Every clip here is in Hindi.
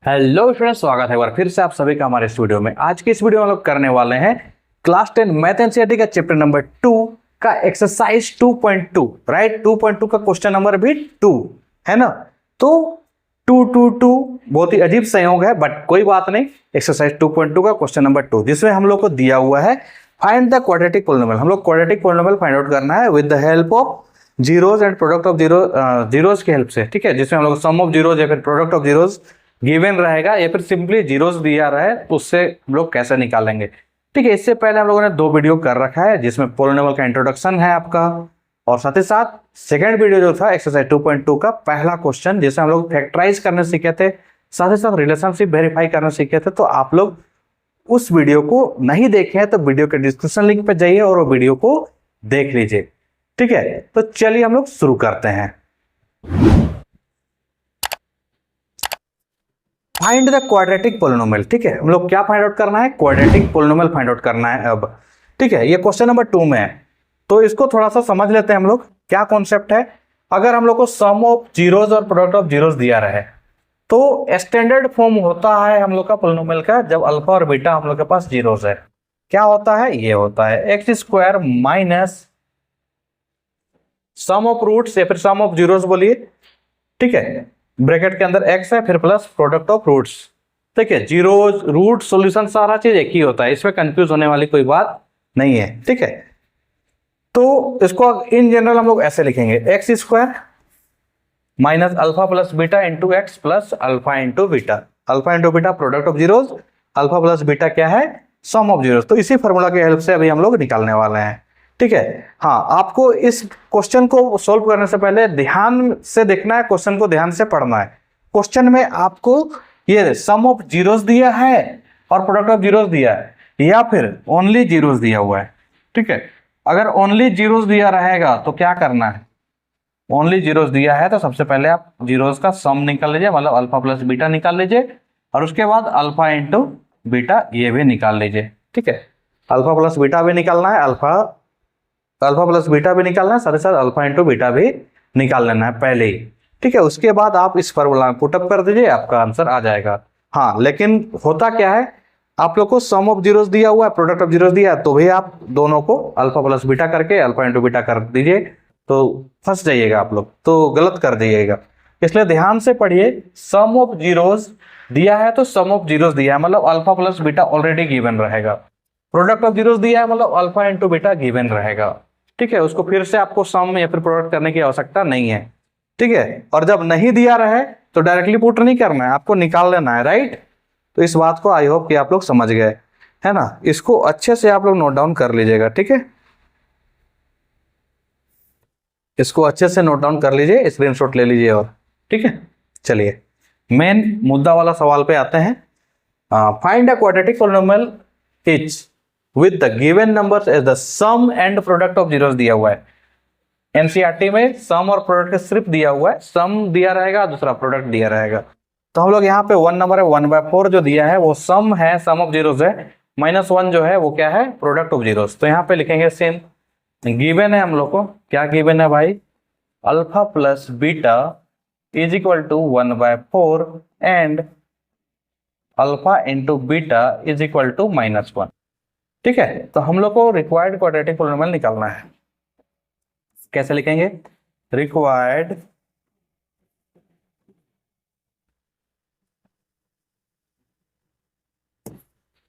हेलो स्टूडेंट, स्वागत है एक बार फिर से आप सभी का हमारे इस वीडियो में। आज की इस वीडियो में हम लोग करने वाले हैं क्लास 10 मैथ एनसीईआरटी का चैप्टर नंबर 2 का एक्सरसाइज 2.2। राइट, 2.2 का क्वेश्चन नंबर भी 2 है ना। तो 222 बहुत ही अजीब संयोग है, बट कोई बात नहीं। एक्सरसाइज 2.2 का क्वेश्चन नंबर 2, जिसमें हम लोग को दिया हुआ है फाइंड द क्वाड्रेटिक पोलिनोमियल। हम लोग क्वाड्रेटिक पोलिनोमियल फाइंड आउट करना है with the help of zeros and product of zeros की हेल्प से। ठीक है, जिसमें हम लोग सम ऑफ जीरोज या फिर प्रोडक्ट ऑफ जीरोज गिवन रहेगा या फिर सिंपली जीरोस दिया रहे, उससे हम लोग कैसे निकालेंगे। ठीक है, इससे पहले हम लोगों ने 2 वीडियो कर रखा है, जिसमें पोलिनोमियल का इंट्रोडक्शन है आपका, और साथ ही साथ सेकंड वीडियो जो था एक्सरसाइज 2.2 का पहला क्वेश्चन, जिसे हम लोग फैक्टराइज करने सीखे थे, साथ ही साथ रिलेशनशिप वेरीफाई करना सीखे थे। तो आप लोग उस वीडियो को नहीं देखे हैं तो वीडियो के डिस्क्रिप्शन लिंक पे जाइए और वो वीडियो को देख लीजिए। ठीक है, तो चलिए हम लोग शुरू करते हैं। Find the quadratic polynomial. ठीक है, हम लोग क्या फाइंड आउट करना है? क्वाड्रेटिक पोलिनोमियल फाइंड आउट करना है अब। ठीक है, ये क्वेश्चन नंबर 2 में है, तो इसको थोड़ा सा समझ लेते हैं हम लोग। क्या कॉन्सेप्ट है? अगर हम लोग को सम ऑफ जीरोज और प्रोडक्ट ऑफ जीरोज दिया रहे, तो स्टैंडर्ड फॉर्म होता है हम लोग का पोलिनोमियल का, जब अल्फा और बीटा हम लोग के पास जीरोज है, क्या होता है? ये होता है x square minus sum of roots या फिर सम ऑफ जीरोज बोलिए। ठीक है, ब्रैकेट के अंदर x है, फिर प्लस प्रोडक्ट ऑफ रूट्स। ठीक है, जीरो रूट सॉल्यूशन सारा चीज एक ही होता है, इसमें कंफ्यूज होने वाली कोई बात नहीं है। ठीक है, तो इसको इन जनरल हम लोग ऐसे लिखेंगे, x square minus alpha plus beta into x plus alpha into beta. Alpha into beta product of zeros, alpha plus beta क्या है? सम ऑफ जीरोज। तो इसी फॉर्मूला की हेल्प से अभी हम लोग निकालने वाले हैं। ठीक है, हाँ, आपको इस क्वेश्चन को सॉल्व करने से पहले ध्यान से देखना है, क्वेश्चन को ध्यान से पढ़ना है। क्वेश्चन में आपको ये सम ऑफ जीरोस दिया है और प्रोडक्ट ऑफ जीरोस दिया है, या फिर ओनली जीरोस दिया हुआ है। ठीक है, अगर ओनली जीरोस दिया रहेगा तो क्या करना है? ओनली जीरोस दिया है तो सबसे पहले आप जीरोस का सम निकाल लीजिए, मतलब अल्फा प्लस बीटा निकाल लीजिए, और उसके बाद अल्फा इंटू बीटा ये भी निकाल लीजिए। ठीक है, अल्फा प्लस बीटा भी निकालना है, अल्फा प्लस बीटा भी निकालना है, साथ ही साथ अल्फा इंटू बीटा भी निकाल लेना है पहले ही। ठीक है, उसके बाद आप इस फॉर्मूला में पुटअप कर दीजिए, आपका आंसर आ जाएगा। हाँ, लेकिन होता क्या है, आप लोग को सम ऑफ जीरोस दिया हुआ है, प्रोडक्ट ऑफ जीरोस दिया है, तो भी आप दोनों को अल्फा प्लस बीटा करके अल्फा इंटू बीटा कर दीजिए, तो फंस जाइएगा आप लोग, तो गलत कर दीजिएगा। इसलिए ध्यान से पढ़िए, सम ऑफ जीरोस दिया है तो सम ऑफ जीरोस दिया है, मतलब alpha plus beta already given रहेगा। प्रोडक्ट ऑफ जीरोस दिया है, मतलब अल्फा इंटू बीटा गिवन रहेगा। ठीक है, उसको फिर से आपको सम या फिर प्रोडक्ट करने की आवश्यकता नहीं है। ठीक है, और जब नहीं दिया रहे तो डायरेक्टली पुट नहीं करना है, आपको निकाल लेना है। राइट, तो इस बात को आई होप कि आप लोग समझ गए, है ना। इसको अच्छे से आप लोग नोट डाउन कर लीजिएगा। ठीक है, इसको अच्छे से नोट डाउन कर लीजिए, स्क्रीनशॉट ले लीजिए। और ठीक है, चलिए मेन मुद्दा वाला सवाल पे आते हैं। Find a quadratic polynomial is with the given numbers as the sum and product of zeros दिया हुआ है। एनसीईआरटी में सम और प्रोडक्ट सिर्फ दिया हुआ है, सम दिया रहेगा, दूसरा प्रोडक्ट दिया रहेगा। तो हम लोग यहाँ पे 1 नंबर है, 1/4 जो दिया है वो सम है, सम ऑफ जीरोस है, -1 जो है वो क्या है? Product of zeros. तो यहाँ पे लिखेंगे सेम, गिवन है हम लोग को, क्या गिवन है भाई? Alpha plus beta is equal to 1/4 and alpha into beta is equal to -1। ठीक है, तो हम लोग को रिक्वायर्ड क्वाड्रेटिक पोलिनोमियल निकालना है। कैसे लिखेंगे? Required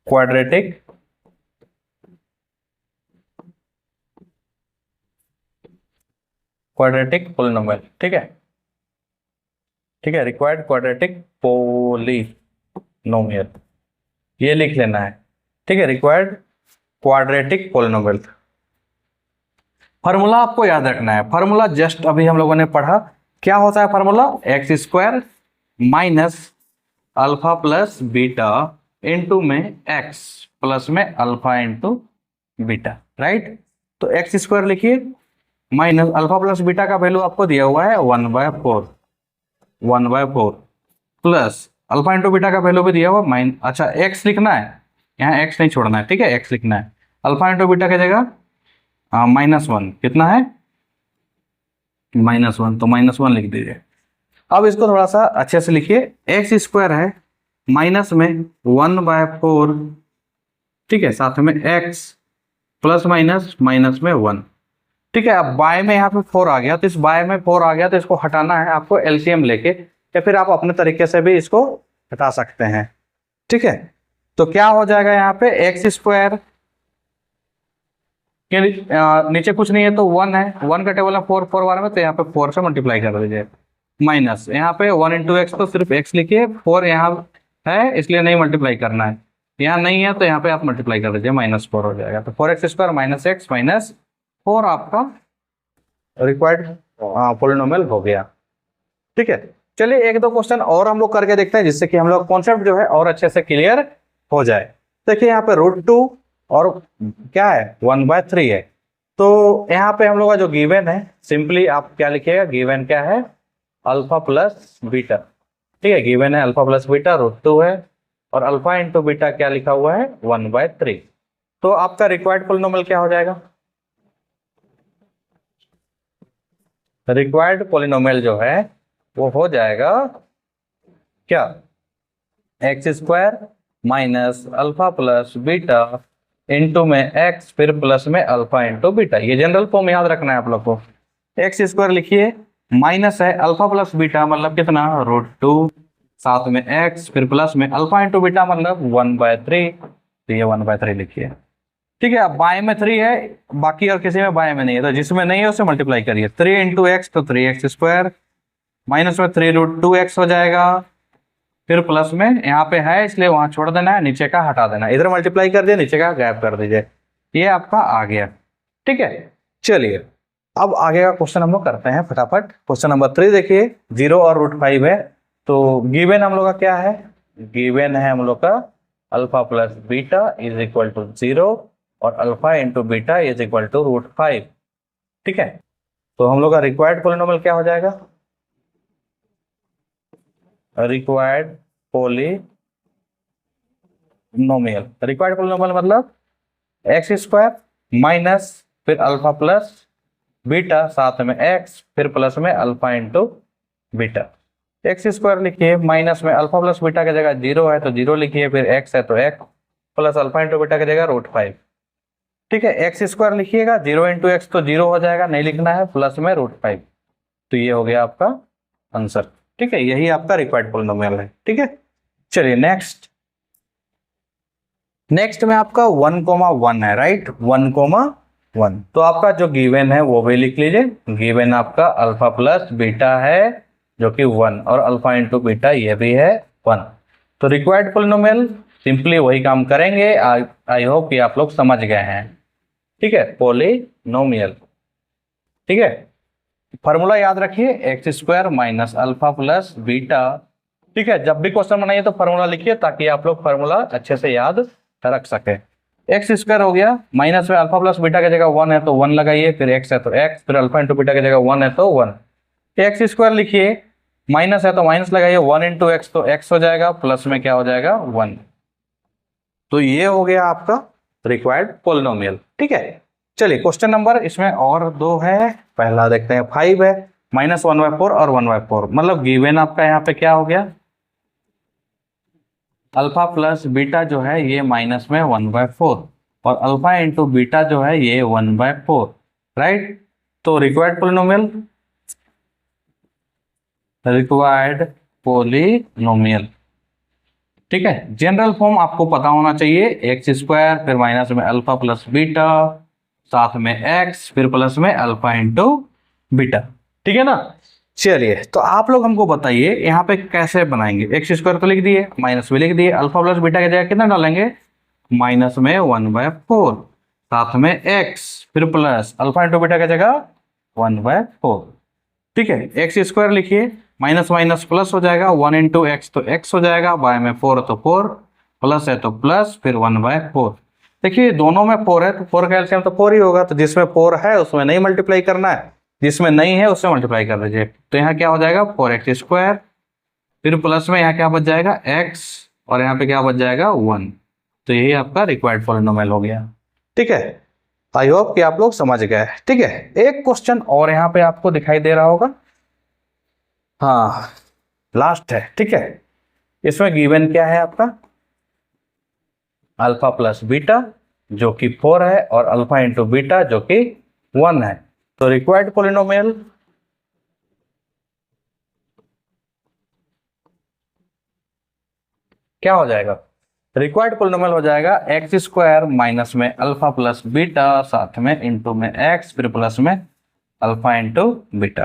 quadratic polynomial. ठीक है, ठीक है, रिक्वायर्ड क्वाड्रेटिक पोलिनोमियल ये लिख लेना है। ठीक है, रिक्वायर्ड क्वाड्रेटिक पोलिनोमियल। फार्मूला आपको याद रखना है, फार्मूला जस्ट अभी हम लोगों ने पढ़ा। क्या होता है formula? X square minus alpha plus beta into में एक्स प्लस में अल्फा इंटू बीटा। राइट, तो एक्स स्क्वायर लिखिए माइनस अल्फा प्लस बीटा का वैल्यू आपको दिया हुआ है 1/4 प्लस अल्फा इंटू बीटा का वैल्यू भी दिया हुआ अच्छा एक्स लिखना है, यहाँ एक्स नहीं छोड़ना है। ठीक है, एक्स लिखना है, अल्फा इंटू बीटा की जगह -1 कितना है? -1, तो -1 लिख दीजिए। अब इसको थोड़ा सा अच्छे से लिखिए, एक्स स्क्वायर है माइनस में 1/4, ठीक है, साथ में x प्लस माइनस माइनस में 1, ठीक है। अब बाय में यहाँ पे 4 आ गया, तो इस बाय में 4 आ गया तो इसको हटाना है आपको एलसीएम लेके, या फिर आप अपने तरीके से भी इसको हटा सकते हैं, ठीक है। तो क्या हो जाएगा यहाँ पे एक्स स्क्वायर के नीचे कुछ नहीं है तो 1 है, 1 का टेबल है 4 4 बार में, तो यहाँ पे 4 से मल्टीप्लाई कर दीजिए, माइनस यहाँ पे 1 इंटू एक्स, तो सिर्फ x लिखिए, 4 यहाँ है इसलिए नहीं मल्टीप्लाई करना है, यहाँ नहीं है तो यहाँ पे आप मल्टीप्लाई कर दीजिए, -4 हो जाएगा। तो 4x square minus x minus 4 आपका रिक्वायर्ड पॉलिनोमियल हो गया, ठीक है। चलिए एक दो क्वेश्चन और हम लोग करके देखते हैं, जिससे कि हम लोग कॉन्सेप्ट जो है और अच्छे से क्लियर हो जाए। देखिए यहाँ पे √2 और क्या है 1/3 है, तो यहाँ पे हम लोग का जो गिवन है, सिंपली आप क्या लिखिएगा, गिवन क्या है अल्फा प्लस बीटा, ठीक है, गिवन है अल्फा प्लस बीटा √2 है, और अल्फा इंटू बीटा क्या लिखा हुआ है 1/3। तो आपका रिक्वायर्ड पॉलिनोमियल क्या हो जाएगा, रिक्वायर्ड पॉलिनोमियल जो है वो हो जाएगा क्या, x square minus alpha plus beta into में एक्स फिर प्लस में अल्फा इंटू बीटा। ये जनरल फॉर्म याद रखना है आप लोग को। एक्स स्क्वायर लिखिए, माइनस है अल्फा प्लस बीटा मतलब कितना √2, साथ में एक्स फिर प्लस में अल्फा इंटू बीटा मतलब 1/3, तो ये 1/3 लिखिए, ठीक है। अब बाय में 3 है, बाकी और किसी में बाय में नहीं है, तो जिसमें नहीं है उसे मल्टीप्लाई करिए, 3 इंटू एक्स तो 3x स्क्वायर, माइनस में 3√2x हो जाएगा, फिर प्लस में यहाँ पे है इसलिए वहां छोड़ देना है, नीचे का हटा देना है, इधर मल्टीप्लाई कर दिए नीचे का गैप कर दीजिए, ये आपका आ गया, ठीक है। चलिए अब आगे का क्वेश्चन हम लोग करते हैं फटाफट। क्वेश्चन नंबर 3 देखिए, 0 और √5 है, तो गिवन हम लोग का क्या है, गिवन है हम लोग का alpha plus beta is equal to 0 और alpha into beta is equal to √5, ठीक है। तो हम लोग का रिक्वायर्ड पॉलिनोमियल क्या हो जाएगा, रिक्वायर्ड पॉलिनोमियल, रिक्वायर्ड पॉलिनोमियल मतलब एक्स स्क्वायर माइनस फिर अल्फा प्लस बीटा साथ में एक्स फिर प्लस में alpha into beta. X square लिखिए, माइनस में अल्फा प्लस बीटा की जगह 0 है तो 0 लिखिए, फिर एक्स है तो x plus alpha into beta की जगह √5, ठीक है। एक्स स्क्वायर लिखिएगा, 0 इंटू एक्स तो 0 हो जाएगा, नहीं लिखना है, प्लस में √5, तो ये हो गया आपका आंसर, ठीक है। यही आपका रिक्वायर्ड पॉलिनोमियल है, ठीक है। चलिए नेक्स्ट में आपका 1,1 है, राइट, 1,1, तो आपका जो गिवन है वो भी लिख लीजिए, गिवन आपका अल्फा प्लस बीटा है जो कि 1 और अल्फा इंटू बीटा ये भी है 1। तो रिक्वायर्ड पॉलिनोमियल सिंपली वही काम करेंगे, आई होप कि आप लोग समझ गए हैं, ठीक है, पॉलिनोमियल, ठीक है। फॉर्मूला याद रखिए, x square minus alpha plus beta, ठीक है। जब भी क्वेश्चन बनाइए तो फॉर्मूला लिखिए ताकि आप लोग फॉर्मूला अच्छे से याद रख सके। एक्स स्क्वायर हो गया, माइनस में अल्फा प्लस बीटा की जगह 1 है तो 1 लगाइए, फिर एक्स है तो एक्स, फिर अल्फा इंटू बीटा की जगह 1 है तो 1, एक्स स्क्वायर लिखिए, माइनस है तो माइनस लगाइए, 1 इंटू एक्स तो एक्स हो जाएगा, प्लस में क्या हो जाएगा 1, तो ये हो गया आपका रिक्वायर्ड पॉलिनोमियल, ठीक है। चलिए क्वेश्चन नंबर इसमें और 2 है, पहला देखते हैं 5 है, -1/4 और 1/4, मतलब गिवन आपका यहाँ पे क्या हो गया, अल्फा प्लस बीटा जो है ये माइनस में 1/4 और अल्फा इंटू बीटा जो है ये 1/4, राइट। तो रिक्वायर्ड पॉलिनोमियल, रिक्वायर्ड पॉलिनोमियल, ठीक है। जनरल फॉर्म आपको पता होना चाहिए, एक्स स्क्वायर फिर माइनस में अल्फा प्लस बीटा साथ में एक्स फिर प्लस में अल्फा इंटू बीटा, ठीक है ना। चलिए तो आप लोग हमको बताइए यहाँ पे कैसे बनाएंगे, एक्स स्क्वायर तो लिख दिए, माइनस भी लिख दिए, अल्फा प्लस बीटा की जगह कितना डालेंगे, माइनस में 1/4 साथ में एक्स फिर प्लस अल्फा इंटू बीटा की जगह 1/4, ठीक है। एक्स स्क्वायर लिखिए, माइनस माइनस प्लस हो जाएगा, 1 इंटू एक्स तो एक्स हो जाएगा, बाय में 4 तो 4, प्लस है तो प्लस, फिर 1/4। देखिए दोनों में 4 है तो 4 का एलसीएम तो 4 ही होगा, तो जिसमें 4 है उसमें नहीं मल्टीप्लाई करना है, जिसमें नहीं है उसमें मल्टीप्लाई कर दीजिए, तो यहाँ क्या हो जाएगा 4x स्क्वायर, फिर प्लस में यहाँ क्या बच जाएगा x और यहाँ पे क्या बच जाएगा 1, तो यही आपका रिक्वायर्ड पॉलिनोमियल हो गया, ठीक है। आई होप कि आप लोग समझ गए, ठीक है। एक क्वेश्चन और यहाँ पे आपको दिखाई दे रहा होगा, हाँ लास्ट है, ठीक है। इसमें गिवन क्या है आपका, अल्फा प्लस बीटा जो कि 4 है और अल्फा इंटू बीटा जो कि 1 है। तो रिक्वायर्ड पॉलिनोमियल क्या हो जाएगा, रिक्वायर्ड पॉलिनोमियल हो जाएगा एक्स स्क्वायर माइनस में अल्फा प्लस बीटा साथ में इंटू में एक्स फिर प्लस में अल्फा इंटू बीटा।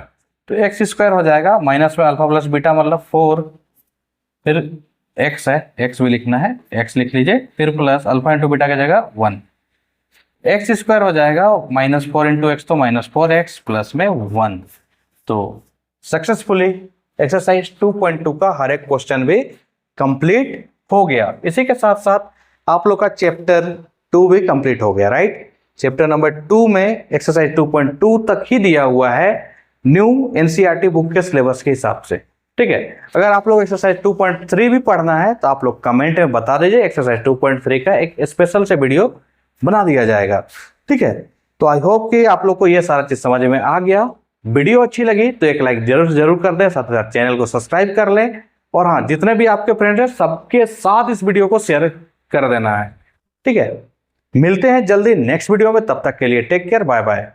तो एक्स स्क्वायर हो जाएगा माइनस में अल्फा प्लस बीटा मतलब 4, फिर एक्स है, एक्स भी लिखना है, एक्स लिख लीजिए, फिर प्लस अल्फा इंटू बीटा की जगह 1, एक्स स्क्वायर हो जाएगा -4 इंटू एक्स तो -4x प्लस में 1। तो सक्सेसफुली एक्सरसाइज 2.2 का हर एक क्वेश्चन भी कंप्लीट हो गया। इसी के साथ साथ आप लोग का चैप्टर 2 भी कंप्लीट हो गया, राइट। चैप्टर नंबर 2 में एक्सरसाइज 2.2 तक ही दिया हुआ है न्यू एनसीईआरटी बुक के सिलेबस के हिसाब से, ठीक है। अगर आप लोग एक्सरसाइज 2.3 भी पढ़ना है तो आप लोग कमेंट में बता दीजिए, एक्सरसाइज 2.3 का एक स्पेशल से वीडियो बना दिया जाएगा, ठीक है। तो आई होप कि आप लोग को ये सारा चीज समझ में आ गया। वीडियो अच्छी लगी तो एक लाइक जरूर कर दें, साथ ही साथ चैनल को सब्सक्राइब कर लें, और हाँ, जितने भी आपके फ्रेंड हैं सबके साथ इस वीडियो को शेयर कर देना है, ठीक है। मिलते हैं जल्दी नेक्स्ट वीडियो में, तब तक के लिए टेक केयर, बाय बाय।